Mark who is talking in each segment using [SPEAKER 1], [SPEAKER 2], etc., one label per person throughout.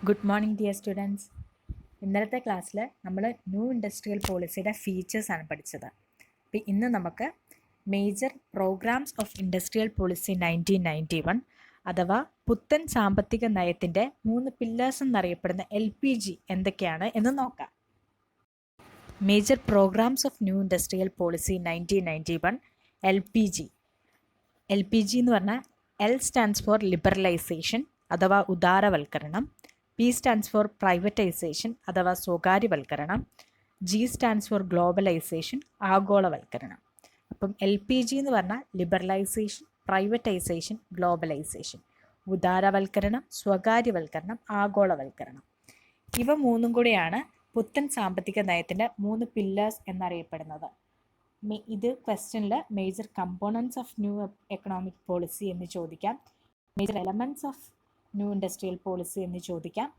[SPEAKER 1] Good morning dear students. ഇന്നലത്തെ ക്ലാസ്സിൽ നമ്മൾ ന്യൂ ഇൻഡസ്ട്രിയൽ പോളിസിയുടെ ഫീച്ചേഴ്സാണ് പഠിച്ചത്. അപ്പോൾ ഇന്ന് നമുക്ക് major programmes of industrial policy 1991 അഥവാ പുത്തൻ സാമ്പത്തിക നയത്തിൻ്റെ 3 പില്ലേഴ്സ് എന്നറിയപ്പെടുന്ന LPG എന്തൊക്കെയാണ് എന്ന് നോക്കാം. Major programmes of new industrial policy 1991 LPG എന്ന് പറഞ്ഞാൽ L സ്റ്റാൻഡ്സ് ഫോർ ലിബറലൈസേഷൻ അഥവാ ഉദാരവൽക്കരണം, P സ്റ്റാൻഡ്സ് ഫോർ പ്രൈവറ്റൈസേഷൻ അഥവാ സ്വകാര്യവൽക്കരണം, G സ്റ്റാൻഡ്സ് ഫോർ ഗ്ലോബലൈസേഷൻ ആഗോളവൽക്കരണം. അപ്പം LPG എന്ന് പറഞ്ഞാൽ ലിബറലൈസേഷൻ, പ്രൈവറ്റൈസേഷൻ, ഗ്ലോബലൈസേഷൻ, ഉദാരവൽക്കരണം, സ്വകാര്യവൽക്കരണം, ആഗോളവൽക്കരണം. ഇവ മൂന്നും കൂടിയാണ് പുത്തൻ സാമ്പത്തിക നയത്തിൻ്റെ 3 പില്ലേഴ്സ് എന്നറിയപ്പെടുന്നത്. ഇത് ക്വസ്റ്റ്യനിൽ major components of new economic policy എന്ന് ചോദിക്കാം, major elements of new industrial policy എന്ന് ചോദിക്കാം,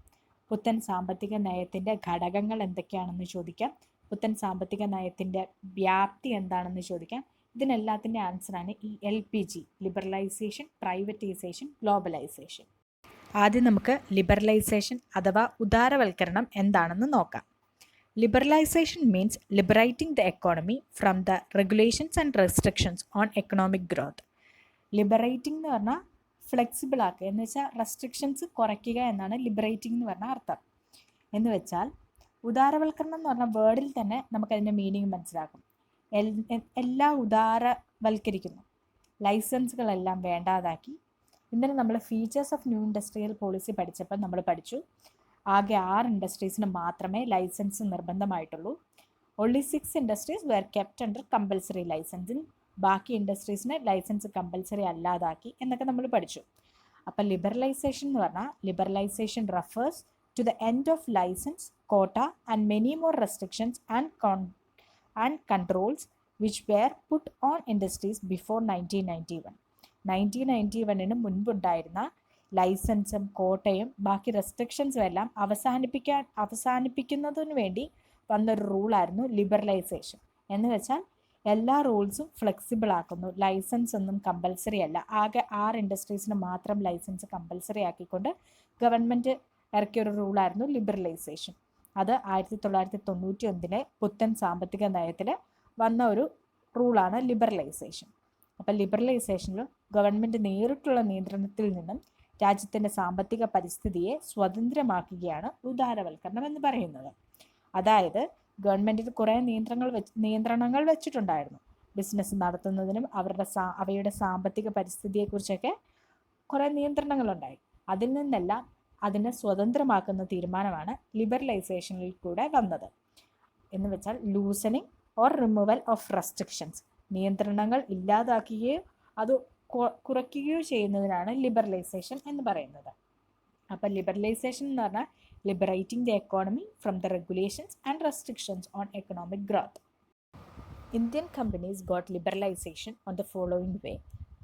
[SPEAKER 1] പുത്തൻ സാമ്പത്തിക നയത്തിൻ്റെ ഘടകങ്ങൾ എന്തൊക്കെയാണെന്ന് ചോദിക്കാം, പുത്തൻ സാമ്പത്തിക നയത്തിൻ്റെ വ്യാപ്തി എന്താണെന്ന് ചോദിക്കാം. ഇതിനെല്ലാത്തിൻ്റെ ആൻസറാണ് ഈ LPG, ലിബറലൈസേഷൻ, പ്രൈവറ്റൈസേഷൻ, ഗ്ലോബലൈസേഷൻ. ആദ്യം നമുക്ക് ലിബറലൈസേഷൻ അഥവാ ഉദാരവൽക്കരണം എന്താണെന്ന് നോക്കാം. Liberalization means liberating the economy from the regulations and restrictions on economic growth. Liberating എന്ന് പറഞ്ഞാൽ ഫ്ലെക്സിബിൾ ആക്കുക, എന്ന് വെച്ചാൽ റെസ്ട്രിക്ഷൻസ് കുറയ്ക്കുക എന്നാണ് ലിബറേറ്റിംഗ് എന്ന് പറഞ്ഞാൽ അർത്ഥം. എന്ന് വെച്ചാൽ ഉദാരവൽക്കരണം എന്ന് പറഞ്ഞ വേർഡിൽ തന്നെ നമുക്കതിൻ്റെ മീനിങ് മനസ്സിലാക്കും. എല്ലാം ഉദാരവൽക്കരിക്കുന്നു, ലൈസൻസുകളെല്ലാം വേണ്ടാതാക്കി. ഇന്നലെ നമ്മൾ features of new industrial policy പഠിച്ചപ്പോൾ നമ്മൾ പഠിച്ചു ആകെ 6 ഇൻഡസ്ട്രീസിന് മാത്രമേ ലൈസൻസ് നിർബന്ധമായിട്ടുള്ളൂ. Only 6 industries were kept under compulsory licensing. ബാക്കി ഇൻഡസ്ട്രീസിന് ലൈസൻസ് കമ്പൽസറി അല്ലാതാക്കി എന്നൊക്കെ നമ്മൾ പഠിച്ചു. അപ്പോൾ ലിബറലൈസേഷൻ എന്ന് പറഞ്ഞാൽ liberalisation refers to the end of licence, quota and many more restrictions and controls which were put on industries before 1991. 1991 മുൻപുണ്ടായിരുന്ന ലൈസൻസും കോട്ടയും ബാക്കി റെസ്ട്രിക്ഷൻസും എല്ലാം അവസാനിപ്പിക്കുന്നതിന് വേണ്ടി വന്നൊരു റൂളായിരുന്നു ലിബറലൈസേഷൻ. എന്ന് വെച്ചാൽ എല്ലാ റൂൾസും ഫ്ലെക്സിബിൾ ആക്കുന്നു, ലൈസൻസ് ഒന്നും കമ്പൽസറി അല്ല. ആകെ 6 ഇൻഡസ്ട്രീസിന് മാത്രം ലൈസൻസ് കമ്പൽസറി ആക്കിക്കൊണ്ട് ഗവൺമെൻറ് ഇറക്കിയൊരു റൂളായിരുന്നു ലിബറലൈസേഷൻ. അത് 1991 പുത്തൻ സാമ്പത്തിക നയത്തിൽ വന്ന ഒരു റൂളാണ് ലിബറലൈസേഷൻ. അപ്പം ലിബറലൈസേഷനിൽ ഗവൺമെൻറ് നേരിട്ടുള്ള നിയന്ത്രണത്തിൽ നിന്നും രാജ്യത്തിൻ്റെ സാമ്പത്തിക പരിസ്ഥിതിയെ സ്വതന്ത്രമാക്കുകയാണ് ഉദാരവൽക്കരണം എന്ന് പറയുന്നത്. അതായത് ഗവൺമെൻറ്റിന് കുറേ നിയന്ത്രണങ്ങൾ വെച്ചിട്ടുണ്ടായിരുന്നു. ബിസിനസ് നടത്തുന്നതിനും അവയുടെ സാമ്പത്തിക പരിസ്ഥിതിയെക്കുറിച്ചൊക്കെ കുറേ നിയന്ത്രണങ്ങളുണ്ടായി. അതിൽ നിന്നെല്ലാം അതിനെ സ്വതന്ത്രമാക്കുന്ന തീരുമാനമാണ് ലിബറലൈസേഷനിൽ കൂടെ വന്നത്. എന്ന് വെച്ചാൽ loosening or removal of restrictions, നിയന്ത്രണങ്ങൾ ഇല്ലാതാക്കുകയോ അത് കുറയ്ക്കുകയോ ചെയ്യുന്നതിനാണ് ലിബറലൈസേഷൻ എന്ന് പറയുന്നത്. അപ്പോൾ ലിബറലൈസേഷൻ എന്ന് പറഞ്ഞാൽ liberating the economy from the regulations and restrictions on economic growth. Indian companies got liberalisation on the following way.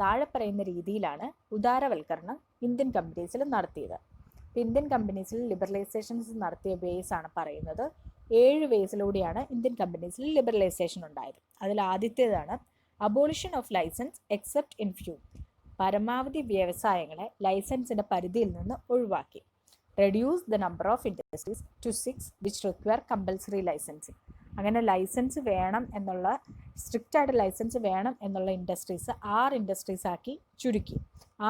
[SPEAKER 1] താഴെ പറയുന്ന രീതിയിലാണ് ഉദാരവൽക്കരണം ഇന്ത്യൻ കമ്പനീസിൽ നടത്തിയത്. ഇന്ത്യൻ കമ്പനീസിൽ ലിബറലൈസേഷൻസ് നടത്തിയ വേസ് ആണ് പറയുന്നത്. 7 വേസിലൂടെയാണ് ഇന്ത്യൻ കമ്പനീസിൽ ലിബറലൈസേഷൻ ഉണ്ടായത്. അതിൽ ആദ്യത്തേതാണ് abolition of licence except in few. പരമാവധി വ്യവസായങ്ങളെ ലൈസൻസിൻ്റെ പരിധിയിൽ നിന്ന് ഒഴിവാക്കി. Reduce the number of industries to 6 which require compulsory licensing. അങ്ങനെ ലൈസൻസ് വേണം എന്നുള്ള, സ്ട്രിക്റ്റ് ആയിട്ട് ലൈസൻസ് വേണം എന്നുള്ള ഇൻഡസ്ട്രീസ് 6 ഇൻഡസ്ട്രീസ് ആക്കി ചുരുക്കി.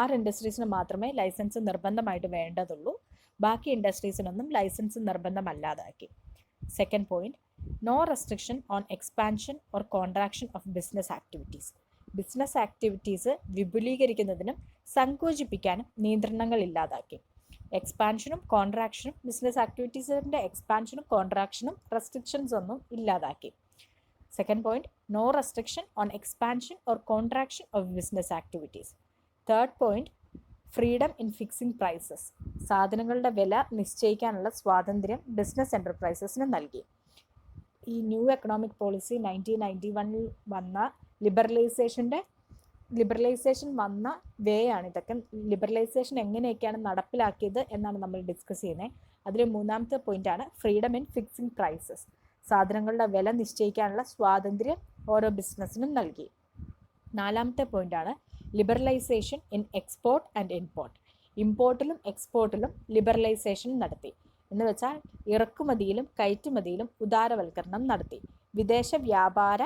[SPEAKER 1] 6 ഇൻഡസ്ട്രീസിന് മാത്രമേ ലൈസൻസ് നിർബന്ധമായിട്ട് വേണ്ടതുള്ളൂ. ബാക്കി ഇൻഡസ്ട്രീസിനൊന്നും ലൈസൻസ് നിർബന്ധമല്ലാതാക്കി. Second point, no restriction on expansion or contraction of business activities. Business activities വിപുലീകരിക്കുന്നതിനും സങ്കോചിപ്പിക്കാനും നിയന്ത്രണങ്ങൾ ഇല്ലാതാക്കി. എക്സ്പാൻഷനും കോൺട്രാക്ഷനും, ബിസിനസ് ആക്ടിവിറ്റീസിൻ്റെ എക്സ്പാൻഷനും കോൺട്രാക്ഷനും റെസ്ട്രിക്ഷൻസ് ഒന്നും ഇല്ലാതാക്കി. Second point, no restriction on expansion or contraction of business activities. Third point, freedom in fixing prices. സാധനങ്ങളുടെ വില നിശ്ചയിക്കാനുള്ള സ്വാതന്ത്ര്യം business എൻ്റർപ്രൈസസിന് നൽകി. ഈ ന്യൂ എക്കണോമിക് പോളിസി 1991 വന്ന ലിബറലൈസേഷൻ വന്ന വേ ആണ് ഇതൊക്കെ. ലിബറലൈസേഷൻ എങ്ങനെയൊക്കെയാണ് നടപ്പിലാക്കിയത് എന്നാണ് നമ്മൾ ഡിസ്കസ് ചെയ്യുന്നത്. അതിൽ 3ാമത്തെ പോയിൻ്റാണ് ഫ്രീഡം ഇൻ ഫിക്സിംഗ് പ്രൈസസ്. സാധനങ്ങളുടെ വില നിശ്ചയിക്കാനുള്ള സ്വാതന്ത്ര്യം ഓരോ ബിസിനസ്സിനും നൽകി. 4ാമത്തെ പോയിൻ്റാണ് liberalisation in export and import. ഇമ്പോർട്ടിലും എക്സ്പോർട്ടിലും ലിബറലൈസേഷൻ നടത്തി. എന്ന് വെച്ചാൽ ഇറക്കുമതിയിലും കയറ്റുമതിയിലും ഉദാരവൽക്കരണം നടത്തി. വിദേശ വ്യാപാര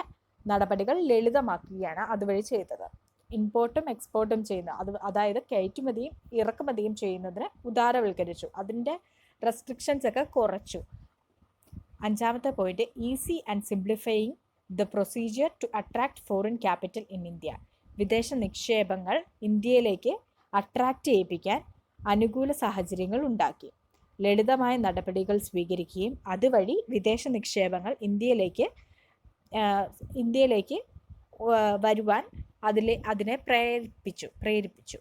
[SPEAKER 1] നടപടികൾ ലളിതമാക്കുകയാണ് അതുവഴി ചെയ്തത്. ഇമ്പോർട്ടും എക്സ്പോർട്ടും ചെയ്യുന്ന അതായത് കയറ്റുമതിയും ഇറക്കുമതിയും ചെയ്യുന്നതിന് ഉദാരവൽക്കരിച്ചു. അതിൻ്റെ റെസ്ട്രിക്ഷൻസ് ഒക്കെ കുറച്ചു. 5ാമത്തെ point, easy and simplifying the procedure to attract foreign capital in India. വിദേശ നിക്ഷേപങ്ങൾ ഇന്ത്യയിലേക്ക് അട്രാക്റ്റ് ചെയ്യിപ്പിക്കാൻ അനുകൂല സാഹചര്യങ്ങൾ ഉണ്ടാക്കി. ലളിതമായ നടപടികൾ സ്വീകരിക്കുകയും അതുവഴി വിദേശ നിക്ഷേപങ്ങൾ ഇന്ത്യയിലേക്ക് വരുവാൻ അതിനെ പ്രേരിപ്പിച്ചു.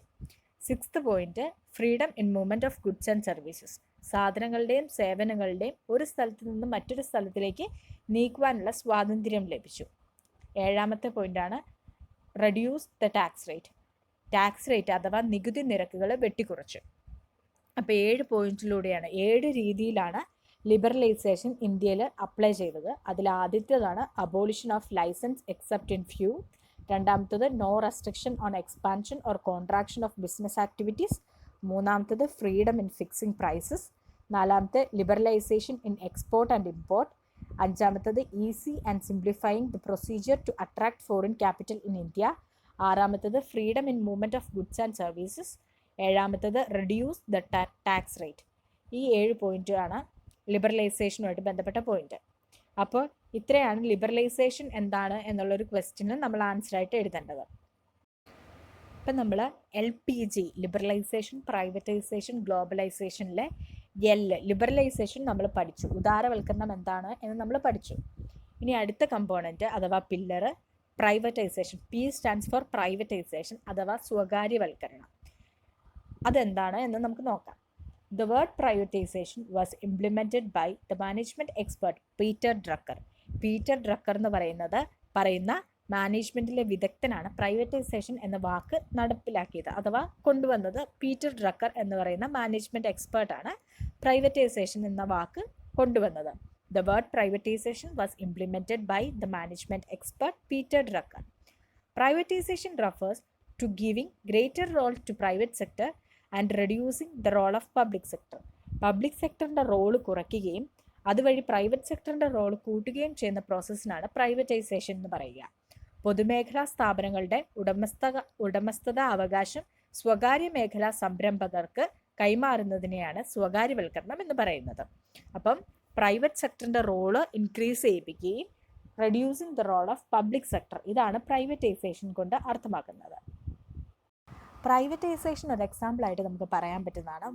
[SPEAKER 1] 6th point, freedom in movement of goods and services. സാധനങ്ങളുടെയും സേവനങ്ങളുടെയും ഒരു സ്ഥലത്ത് നിന്ന് മറ്റൊരു സ്ഥലത്തിലേക്ക് നീക്കുവാനുള്ള സ്വാതന്ത്ര്യം ലഭിച്ചു. 7ാമത്തെ പോയിന്റാണ് reduce the tax rate. Tax rate അഥവാ നികുതി നിരക്കുകൾ വെട്ടിക്കുറച്ചു. അപ്പോൾ 7 പോയിന്റിലൂടെയാണ് 7 രീതിയിലാണ് ലിബറലൈസേഷൻ ഇന്ത്യയിൽ അപ്ലൈ ചെയ്തത്. അതിൽ ആദ്യത്തേതാണ് abolition of licence except in few. 2ാമത്തത് no restriction on expansion or contraction of business activities. 3ാമത്തത് ഫ്രീഡം ഇൻ ഫിക്സിംഗ് പ്രൈസസ്. 4ാമത്തെ liberalisation in export and import. 5ാമത്തത് easy and simplifying the procedure to attract foreign capital in India. 6ാമത്തത് freedom in movement of goods and services. 7ാമത്തത് reduce the tax rate. ഈ 7 പോയിന്റാണ് ലിബറലൈസേഷനുമായിട്ട് ബന്ധപ്പെട്ട point. അപ്പോൾ ഇത്രയാണ് liberalisation എന്താണ് എന്നുള്ളൊരു ക്വസ്റ്റ്യന് നമ്മൾ ആൻസറായിട്ട് എഴുതേണ്ടത്. ഇപ്പം നമ്മൾ LPG ലിബറലൈസേഷൻ, പ്രൈവറ്റൈസേഷൻ, ഗ്ലോബലൈസേഷനിലെ ലിബറലൈസേഷൻ നമ്മൾ പഠിച്ചു. ഉദാരവൽക്കരണം എന്താണ് എന്ന് നമ്മൾ പഠിച്ചു. ഇനി അടുത്ത കമ്പോണൻറ്റ് അഥവാ pillar privatisation. P stands for privatisation അഥവാ സ്വകാര്യവൽക്കരണം. അതെന്താണ് എന്ന് നമുക്ക് നോക്കാം. The word privatization was implemented by the management expert Peter Drucker. Peter Drucker എന്ന് പറയുന്ന മാനേജ്മെൻറ്റിലെ വിദഗ്ധനാണ് പ്രൈവറ്റൈസേഷൻ എന്ന വാക്ക് നടപ്പിലാക്കിയത് അഥവാ കൊണ്ടുവന്നത്. പീറ്റർ ഡ്രക്കർ എന്ന് പറയുന്ന മാനേജ്മെൻറ്റ് എക്സ്പേർട്ടാണ് പ്രൈവറ്റൈസേഷൻ എന്ന വാക്ക് കൊണ്ടുവന്നത്. The word privatization was implemented by the management expert Peter Drucker. Privatization refers to giving greater role to private sector and reducing the role of public sector. Public സെക്ടറിൻ്റെ role കുറയ്ക്കുകയും അതുവഴി private സെക്ടറിൻ്റെ role കൂട്ടുകയും ചെയ്യുന്ന പ്രോസസ്സിനാണ് privatisation എന്ന് പറയുക. പൊതുമേഖലാ സ്ഥാപനങ്ങളുടെ ഉടമസ്ഥത അവകാശം സ്വകാര്യ മേഖലാ സംരംഭകർക്ക് കൈമാറുന്നതിനെയാണ് സ്വകാര്യവൽക്കരണം എന്ന് പറയുന്നത്. അപ്പം പ്രൈവറ്റ് സെക്ടറിൻ്റെ റോള് ഇൻക്രീസ് ചെയ്യിപ്പിക്കുകയും reducing the role of public sector, ഇതാണ് പ്രൈവറ്റൈസേഷൻ കൊണ്ട് അർത്ഥമാക്കുന്നത്. പ്രൈവറ്റൈസേഷൻ ഒരു എക്സാമ്പിളായിട്ട് നമുക്ക് പറയാൻ പറ്റുന്നതാണ്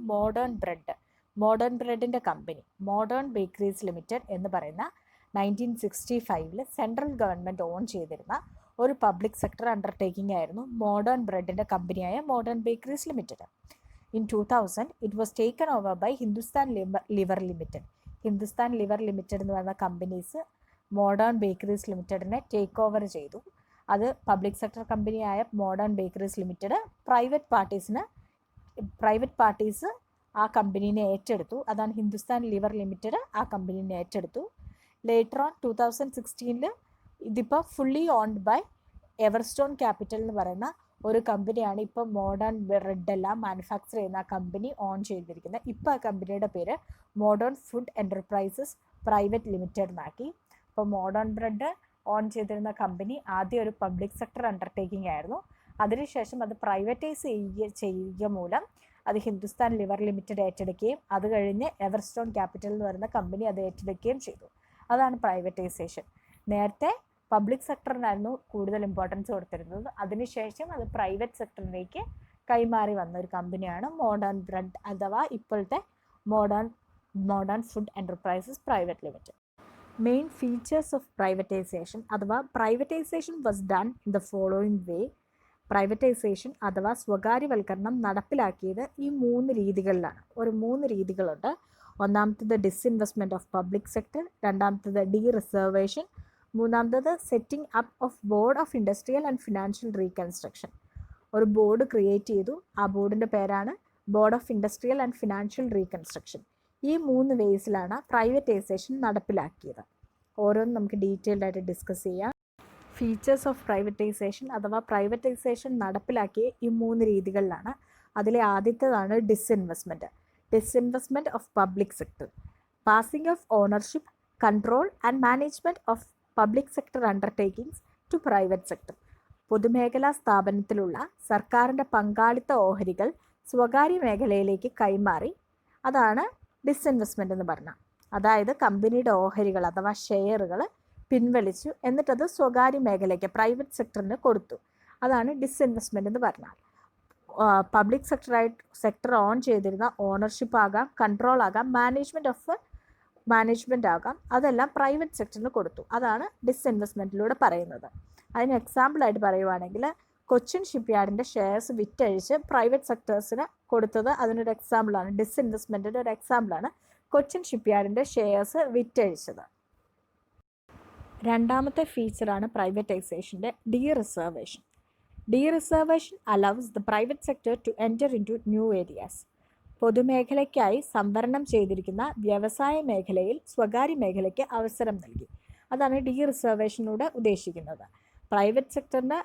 [SPEAKER 1] മോഡേൺ ബ്രെഡിൻ്റെ കമ്പനി മോഡേൺ ബേക്കറീസ് ലിമിറ്റഡ് എന്ന് പറയുന്ന 1965 സെൻട്രൽ ഗവൺമെൻറ് ഓൺ ചെയ്തിരുന്ന ഒരു പബ്ലിക് സെക്ടർ അണ്ടർടേക്കിംഗ് ആയിരുന്നു മോഡേൺ ബ്രെഡിൻ്റെ കമ്പനിയായ Modern Bakeries Limited. In 2000 it was taken over by Hindustan Lever Limited. Hindustan Lever Limited എന്ന് പറയുന്ന കമ്പനീസ് മോഡേൺ ബേക്കറീസ് ലിമിറ്റഡിനെ ടേക്ക് ഓവർ ചെയ്തു. അത് പബ്ലിക് സെക്ടർ കമ്പനിയായ Modern Bakeries Limited private parties ആ കമ്പനീനെ ഏറ്റെടുത്തു. അതാണ് ഹിന്ദുസ്ഥാൻ ലിവർ ലിമിറ്റഡ് ആ കമ്പനീനെ ഏറ്റെടുത്തു. ലേറ്റർ ഓൺ 2016 ഇതിപ്പോൾ ഫുള്ളി ഓൺഡ് ബൈ എവർസ്റ്റോൺ ക്യാപിറ്റൽ എന്ന് പറയുന്ന ഒരു കമ്പനിയാണ് ഇപ്പോൾ മോഡേൺ ബ്രെഡെല്ലാം മാനുഫാക്ചർ ചെയ്യുന്ന ആ കമ്പനി ഓൺ ചെയ്തിരിക്കുന്നത്. ഇപ്പോൾ ആ കമ്പനിയുടെ പേര് modern Food Enterprises Private limited എന്നാക്കി. ഇപ്പോൾ മോഡേൺ ബ്രെഡ് ഓൺ ചെയ്തിരുന്ന കമ്പനി ആദ്യം ഒരു പബ്ലിക് സെക്ടർ അണ്ടർടേക്കിംഗ് ആയിരുന്നു. അതിനുശേഷം അത് പ്രൈവറ്റൈസ് ചെയ്യുക മൂലം അത് ഹിന്ദുസ്ഥാൻ ലിവർ ലിമിറ്റഡ് ഏറ്റെടുക്കുകയും അത് കഴിഞ്ഞ് എവർസ്റ്റോൺ ക്യാപിറ്റൽ എന്ന് പറയുന്ന കമ്പനി അത് ഏറ്റെടുക്കുകയും ചെയ്തു. അതാണ് പ്രൈവറ്റൈസേഷൻ. നേരത്തെ പബ്ലിക് സെക്ടറിനായിരുന്നു കൂടുതൽ ഇമ്പോർട്ടൻസ് കൊടുത്തിരുന്നത്. അതിനുശേഷം അത് പ്രൈവറ്റ് സെക്ടറിലേക്ക് കൈമാറി വന്ന ഒരു കമ്പനിയാണ് മോഡേൺ ബ്രെഡ് അഥവാ ഇപ്പോഴത്തെ Modern Food Enterprises Private Limited. Main features of privatisation അഥവാ privatisation was done in the following way. Privatisation അഥവാ സ്വകാര്യവൽക്കരണം നടപ്പിലാക്കിയത് ഈ 3 രീതികളിലാണ്. ഒരു 3 രീതികളുണ്ട്. ഒന്നാമത്തത് ഡിസ്ഇൻവെസ്റ്റ്മെൻറ്റ് ഓഫ് പബ്ലിക് സെക്ടർ, രണ്ടാമത്തത് ഡീറിസർവേഷൻ, മൂന്നാമത്തത് setting up of board of industrial and financial reconstruction. ഒരു ബോർഡ് ക്രിയേറ്റ് ചെയ്തു. ആ ബോർഡിൻ്റെ പേരാണ് board of industrial and financial reconstruction. ഈ 3 വേസിലാണ് പ്രൈവറ്റൈസേഷൻ നടപ്പിലാക്കിയത്. ഓരോന്നും നമുക്ക് ഡീറ്റെയിൽഡ് ആയിട്ട് ഡിസ്കസ് ചെയ്യാം. ഫീച്ചേഴ്സ് ഓഫ് പ്രൈവറ്റൈസേഷൻ അഥവാ പ്രൈവറ്റൈസേഷൻ നടപ്പിലാക്കിയ ഈ 3 രീതികളിലാണ്. അതിലെ ആദ്യത്തേതാണ് disinvestment of public sector, passing of ownership, control and management of public sector undertakings to private sector. പൊതുമേഖലാ സ്ഥാപനത്തിലുള്ള സർക്കാരിൻ്റെ പങ്കാളിത്ത ഓഹരികൾ സ്വകാര്യ മേഖലയിലേക്ക് കൈമാറി, അതാണ് ഡിസ്ഇൻവെസ്റ്റ്മെൻറ്റ് എന്ന് പറഞ്ഞാൽ. അതായത് കമ്പനിയുടെ ഓഹരികൾ അഥവാ ഷെയറുകൾ പിൻവലിച്ചു, എന്നിട്ടത് സ്വകാര്യ മേഖലയ്ക്ക് പ്രൈവറ്റ് സെക്ടറിന് കൊടുത്തു. അതാണ് ഡിസ്ഇൻവെസ്റ്റ്മെൻറ്റ് എന്ന് പറഞ്ഞാൽ. പബ്ലിക് സെക്ടർ ഓൺ ചെയ്തിരുന്ന ഓണർഷിപ്പ് ആകാം, കൺട്രോൾ ആകാം, മാനേജ്മെൻറ്റ് ആകാം, അതെല്ലാം പ്രൈവറ്റ് സെക്ടറിന് കൊടുത്തു. അതാണ് ഡിസ്ഇൻവെസ്റ്റ്മെൻറ്റിലൂടെ പറയുന്നത്. അതിന് എക്സാമ്പിളായിട്ട് പറയുവാണെങ്കിൽ കൊച്ചിൻ ഷിപ്പ്യാർഡിൻ്റെ ഷെയർസ് വിറ്റഴിച്ച് പ്രൈവറ്റ് സെക്ടേഴ്സിന് കൊടുത്തത് അതിനൊരു എക്സാമ്പിളാണ്. ഡിസ്ഇൻവെസ്റ്റ്മെൻറ്റിൻ്റെ ഒരു എക്സാമ്പിളാണ് കൊച്ചിൻ ഷിപ്പ്യാർഡിൻ്റെ ഷെയർസ് വിറ്റഴിച്ചത്. രണ്ടാമത്തെ ഫീച്ചറാണ് പ്രൈവറ്റൈസേഷൻ്റെ dereservation. Dereservation allows the private sector to enter in to new areas. പൊതുമേഖലയ്ക്കായി സംവരണം ചെയ്തിരിക്കുന്ന വ്യവസായ മേഖലയിൽ സ്വകാര്യ മേഖലയ്ക്ക് അവസരം നൽകി. അതാണ് ഡീറിസർവേഷനിലൂടെ ഉദ്ദേശിക്കുന്നത്. പ്രൈവറ്റ് സെക്ടറിന്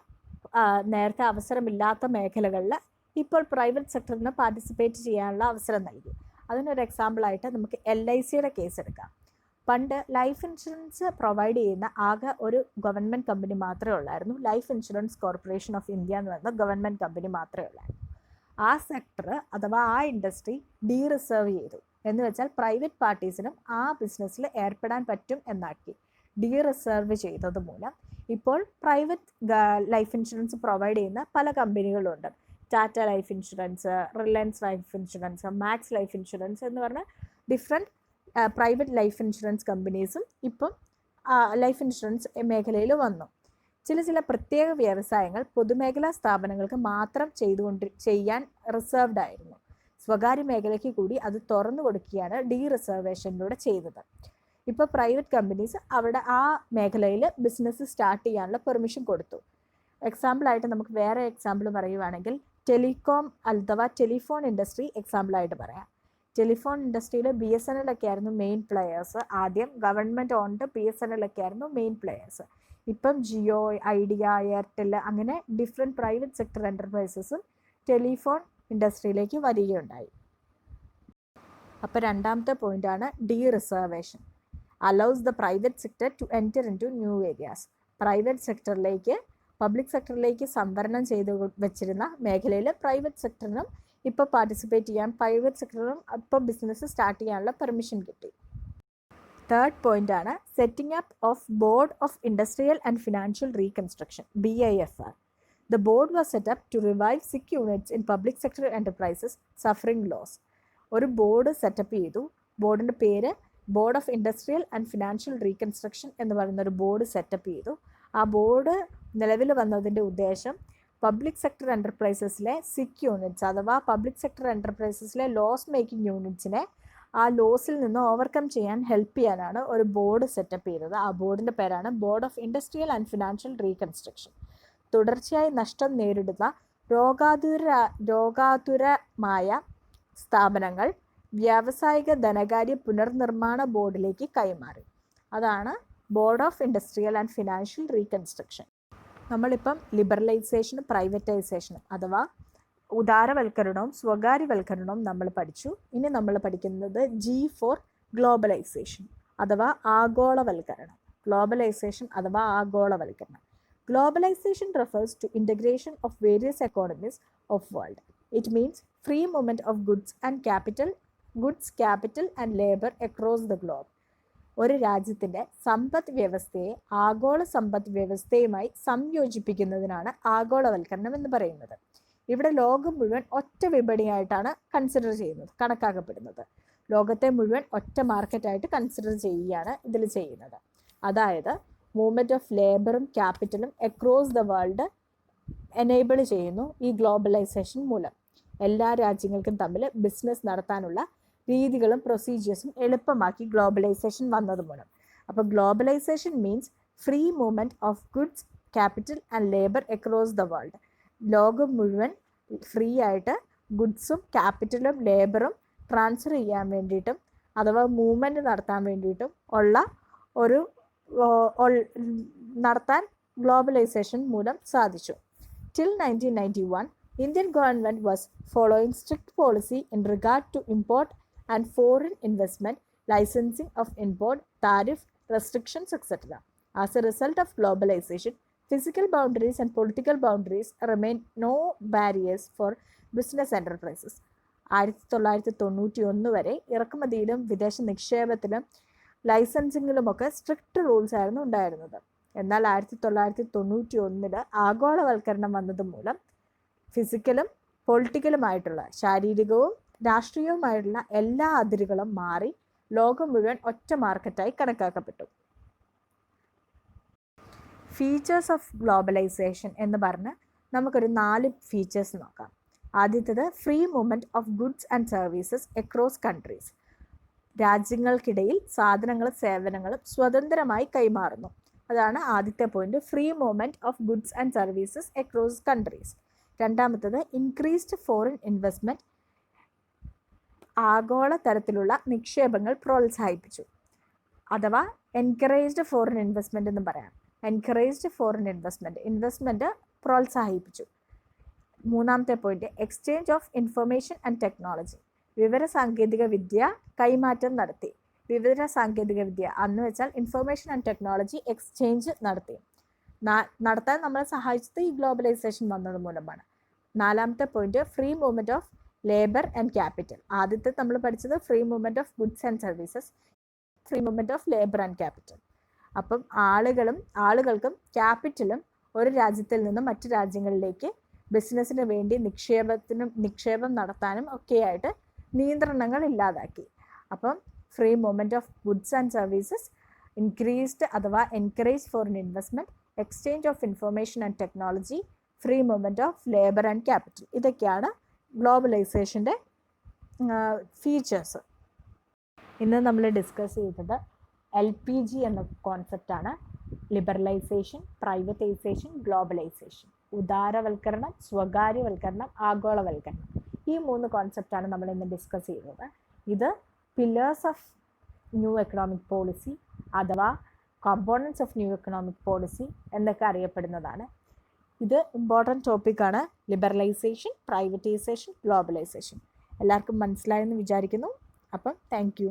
[SPEAKER 1] നേരത്തെ അവസരമില്ലാത്ത മേഖലകളിൽ ഇപ്പോൾ പ്രൈവറ്റ് സെക്ടറിന് പാർട്ടിസിപ്പേറ്റ് ചെയ്യാനുള്ള അവസരം നൽകി. അതിനൊരു എക്സാമ്പിളായിട്ട് നമുക്ക് LICയുടെ കേസ് എടുക്കാം. പണ്ട് ലൈഫ് ഇൻഷുറൻസ് പ്രൊവൈഡ് ചെയ്യുന്ന ആകെ ഒരു ഗവൺമെൻറ് കമ്പനി മാത്രമേ ഉള്ളായിരുന്നു. Life insurance corporation of India എന്ന് പറയുന്ന ഗവൺമെൻറ് കമ്പനി മാത്രമേ ഉള്ളായിരുന്നു. ആ സെക്ടർ അഥവാ ആ ഇൻഡസ്ട്രി ഡീറിസർവ് ചെയ്തു. എന്ന് വെച്ചാൽ പ്രൈവറ്റ് പാർട്ടീസിനും ആ ബിസിനസ്സിൽ ഏർപ്പെടാൻ പറ്റും എന്നാക്കി. ഡീറിസർവ് ചെയ്തത് മൂലം ഇപ്പോൾ പ്രൈവറ്റ് ലൈഫ് ഇൻഷുറൻസ് പ്രൊവൈഡ് ചെയ്യുന്ന പല കമ്പനികളുണ്ട്. Tata life insurance, Reliance life insurance, Max life insurance എന്ന് പറഞ്ഞ ഡിഫറെൻറ്റ് പ്രൈവറ്റ് ലൈഫ് ഇൻഷുറൻസ് കമ്പനീസും ഇപ്പം ലൈഫ് ഇൻഷുറൻസ് മേഖലയിൽ വന്നു. ചില പ്രത്യേക വ്യവസായങ്ങൾ പൊതുമേഖലാ സ്ഥാപനങ്ങൾക്ക് മാത്രം ചെയ്യാൻ റിസർവ്ഡ് ആയിരുന്നു. സ്വകാര്യ മേഖലയ്ക്ക് കൂടി അത് തുറന്നു കൊടുക്കുകയാണ് ഡീറിസർവേഷനിലൂടെ ചെയ്തത്. ഇപ്പോൾ പ്രൈവറ്റ് കമ്പനീസ് അവിടെ ആ മേഖലയിൽ ബിസിനസ് സ്റ്റാർട്ട് ചെയ്യാനുള്ള പെർമിഷൻ കൊടുത്തു. എക്സാമ്പിളായിട്ട് നമുക്ക് വേറെ എക്സാമ്പിൾ പറയുവാണെങ്കിൽ ടെലികോം അഥവാ ടെലിഫോൺ ഇൻഡസ്ട്രി എക്സാമ്പിളായിട്ട് പറയാം. ടെലിഫോൺ ഇൻഡസ്ട്രിയിൽ BSNL ഒക്കെ ആയിരുന്നു മെയിൻ പ്ലെയേഴ്സ്. ആദ്യം ഗവൺമെൻറ് ഓൺഡ് BSNL ഒക്കെ ആയിരുന്നു മെയിൻ പ്ലെയേഴ്സ്. ഇപ്പം ജിയോ, ഐഡിയ, എയർടെൽ അങ്ങനെ ഡിഫറെൻറ്റ് പ്രൈവറ്റ് സെക്ടർ എൻ്റർപ്രൈസസും ടെലിഫോൺ ഇൻഡസ്ട്രിയിലേക്ക് വരികയുണ്ടായി. അപ്പോൾ രണ്ടാമത്തെ പോയിൻ്റാണ് dereservation. Allows the private sector to enter in to new areas. Private സെക്ടറിലേക്ക് പബ്ലിക് സെക്ടറിലേക്ക് സംവരണം ചെയ്ത് വെച്ചിരുന്ന മേഖലയിൽ പ്രൈവറ്റ് സെക്ടറിനും ഇപ്പോൾ പാർട്ടിസിപ്പേറ്റ് ചെയ്യാൻ, പ്രൈവറ്റ് സെക്ടറിനും ഇപ്പോൾ ബിസിനസ് സ്റ്റാർട്ട് ചെയ്യാനുള്ള പെർമിഷൻ കിട്ടി. തേർഡ് പോയിൻ്റാണ് setting up of board of industrial and financial reconstruction BIFR. The board was set up to revive sick units in public sector enterprises suffering loss. ഒരു board setup ചെയ്തു. ബോർഡിൻ്റെ പേര് board of industrial and financial reconstruction എന്ന് പറയുന്ന ഒരു board setup ചെയ്തു. ആ board നിലവിൽ വന്നതിൻ്റെ ഉദ്ദേശം പബ്ലിക് സെക്ടർ എൻ്റർപ്രൈസസിലെ സിക്ക് യൂണിറ്റ്സ് അഥവാ പബ്ലിക് സെക്ടർ എൻ്റർപ്രൈസസിലെ ലോസ് മേക്കിംഗ് യൂണിറ്റ്സിനെ ആ ലോസിൽ നിന്ന് ഓവർകം ചെയ്യാൻ ഹെൽപ്പ് ചെയ്യാനാണ് ഒരു ബോർഡ് സെറ്റപ്പ് ചെയ്തത്. ആ ബോർഡിൻ്റെ പേരാണ് board of industrial and financial reconstruction. തുടർച്ചയായി നഷ്ടം നേരിടുന്ന രോഗാതുരമായ സ്ഥാപനങ്ങൾ വ്യാവസായിക ധനകാര്യ പുനർനിർമ്മാണ ബോർഡിലേക്ക് കൈമാറി. അതാണ് board of industrial and financial reconstruction. നമ്മളിപ്പം ലിബറലൈസേഷനും പ്രൈവറ്റൈസേഷനും അഥവാ ഉദാരവൽക്കരണവും സ്വകാര്യവൽക്കരണവും നമ്മൾ പഠിച്ചു. ഇനി നമ്മൾ പഠിക്കുന്നത് G ഫോർ ഗ്ലോബലൈസേഷൻ അഥവാ ആഗോളവൽക്കരണം. ഗ്ലോബലൈസേഷൻ അഥവാ ആഗോളവൽക്കരണം. Globalization refers to integration of various economies of world. It means free movement of goods, capital and labor across the globe. ഒരു രാജ്യത്തിൻ്റെ സമ്പദ് വ്യവസ്ഥയെ ആഗോള സമ്പദ് വ്യവസ്ഥയുമായി സംയോജിപ്പിക്കുന്നതിനാണ് ആഗോളവൽക്കരണം എന്ന് പറയുന്നത്. ഇവിടെ ലോകം മുഴുവൻ ഒറ്റ വിപണിയായിട്ടാണ് കണക്കാക്കപ്പെടുന്നത്. ലോകത്തെ മുഴുവൻ ഒറ്റ മാർക്കറ്റായിട്ട് കൺസിഡർ ചെയ്യുകയാണ് ഇതിൽ ചെയ്യുന്നത്. അതായത് മൂവ്മെൻറ്റ് ഓഫ് ലേബറും ക്യാപിറ്റലും അക്രോസ് ദ വേൾഡ് എനേബിൾ ചെയ്യുന്നു ഈ ഗ്ലോബലൈസേഷൻ മൂലം. എല്ലാ രാജ്യങ്ങൾക്കും തമ്മിൽ ബിസിനസ് നടത്താനുള്ള രീതികളും പ്രൊസീജിയേഴ്സും എളുപ്പമാക്കി ഗ്ലോബലൈസേഷൻ വന്നത് മൂലം. അപ്പോൾ globalisation means free movement of goods, capital and labour across the world. ലോകം മുഴുവൻ ഫ്രീ ആയിട്ട് ഗുഡ്സും ക്യാപിറ്റലും ലേബറും ട്രാൻസ്ഫർ ചെയ്യാൻ വേണ്ടിയിട്ടും അഥവാ മൂവ്മെൻറ്റ് നടത്താൻ വേണ്ടിയിട്ടും ഉള്ള ഒരു നടത്താൻ ഗ്ലോബലൈസേഷൻ മൂലം സാധിച്ചു. Till 1991, Indian government was following strict policy in regard to import and foreign investment, licensing of import, tariff, restrictions, etc. As a result of globalization, physical boundaries and political boundaries remain no barriers for business enterprises. 1991 വരെ ഇറക്കുമതിയിലും വിദേശ നിക്ഷേപത്തിലും ലൈസൻസിങ്ങിലുമൊക്കെ strict rules ആയിരുന്നു ഉണ്ടായിരുന്നത്. എന്നാൽ 1991 ആഗോളവൽക്കരണം വന്നതുമൂലം ഫിസിക്കലും പൊളിറ്റിക്കലുമായിട്ടുള്ള ശാരീരികവും രാഷ്ട്രീയവുമായിട്ടുള്ള എല്ലാ അതിരുകളും മാറി ലോകം മുഴുവൻ ഒറ്റ മാർക്കറ്റായി കണക്കാക്കപ്പെട്ടു. ഫീച്ചേഴ്സ് ഓഫ് ഗ്ലോബലൈസേഷൻ എന്ന് പറഞ്ഞ് നമുക്കൊരു 4 ഫീച്ചേഴ്സ് നോക്കാം. ആദ്യത്തേത് free movement of goods and services across countries. രാജ്യങ്ങൾക്കിടയിൽ സാധനങ്ങളും സേവനങ്ങളും സ്വതന്ത്രമായി കൈമാറുന്നു. അതാണ് ആദ്യത്തെ point, free movement of goods and services across countries. രണ്ടാമത്തത് ഇൻക്രീസ്ഡ് ഫോറിൻ ഇൻവെസ്റ്റ്മെൻറ്റ്. ആഗോള തരത്തിലുള്ള നിക്ഷേപങ്ങൾ പ്രോത്സാഹിപ്പിച്ചു, അഥവാ എൻകറേജ്ഡ് ഫോറിൻ ഇൻവെസ്റ്റ്മെൻറ്റ് എന്ന് പറയാം. എൻകറേജ്ഡ് ഫോറിൻ ഇൻവെസ്റ്റ്മെൻറ്റ് പ്രോത്സാഹിപ്പിച്ചു. മൂന്നാമത്തെ point exchange of information and technology. വിവരസാങ്കേതിക വിദ്യ കൈമാറ്റം നടത്തി. വിവരസാങ്കേതിക വിദ്യ അന്ന് വെച്ചാൽ ഇൻഫർമേഷൻ ആൻഡ് ടെക്നോളജി എക്സ്ചേഞ്ച് നടത്താൻ നമ്മളെ സഹായിച്ചത് ഈ ഗ്ലോബലൈസേഷൻ വന്നത് മൂലമാണ്. നാലാമത്തെ point free movement of labour and capital. ആദ്യത്തെ നമ്മൾ പഠിച്ചത് free movement of goods and services, free movement of labour and capital. അപ്പം ആളുകൾക്കും ക്യാപിറ്റലും ഒരു രാജ്യത്തിൽ നിന്നും മറ്റു രാജ്യങ്ങളിലേക്ക് ബിസിനസ്സിന് വേണ്ടി നിക്ഷേപം നടത്താനും ഒക്കെയായിട്ട് നിയന്ത്രണങ്ങൾ ഇല്ലാതാക്കി. അപ്പം free movement of goods and services, increased അഥവാ encourage foreign investment, exchange of information and technology, free movement of labour and capital. ഇതൊക്കെയാണ് ഗ്ലോബലൈസേഷൻ്റെ ഫീച്ചേഴ്സ്. ഇന്ന് നമ്മൾ ഡിസ്കസ് ചെയ്തത് LPG എന്ന കോൺസെപ്റ്റാണ്. Liberalisation, privatisation, globalisation. ഉദാരവൽക്കരണം, സ്വകാര്യവൽക്കരണം, ആഗോളവൽക്കരണം. ഈ 3 കോൺസെപ്റ്റാണ് നമ്മൾ ഇന്ന് ഡിസ്കസ് ചെയ്തത്. ഇത് pillars of new economic policy അഥവാ components of new economic policy എന്നൊക്കെ അറിയപ്പെടുന്നതാണ്. ഇത് ഇമ്പോർട്ടൻറ്റ് ടോപ്പിക്കാണ്. Liberalisation, privatisation, globalisation. എല്ലാവർക്കും മനസ്സിലായെന്ന് വിചാരിക്കുന്നു. അപ്പം താങ്ക് യു.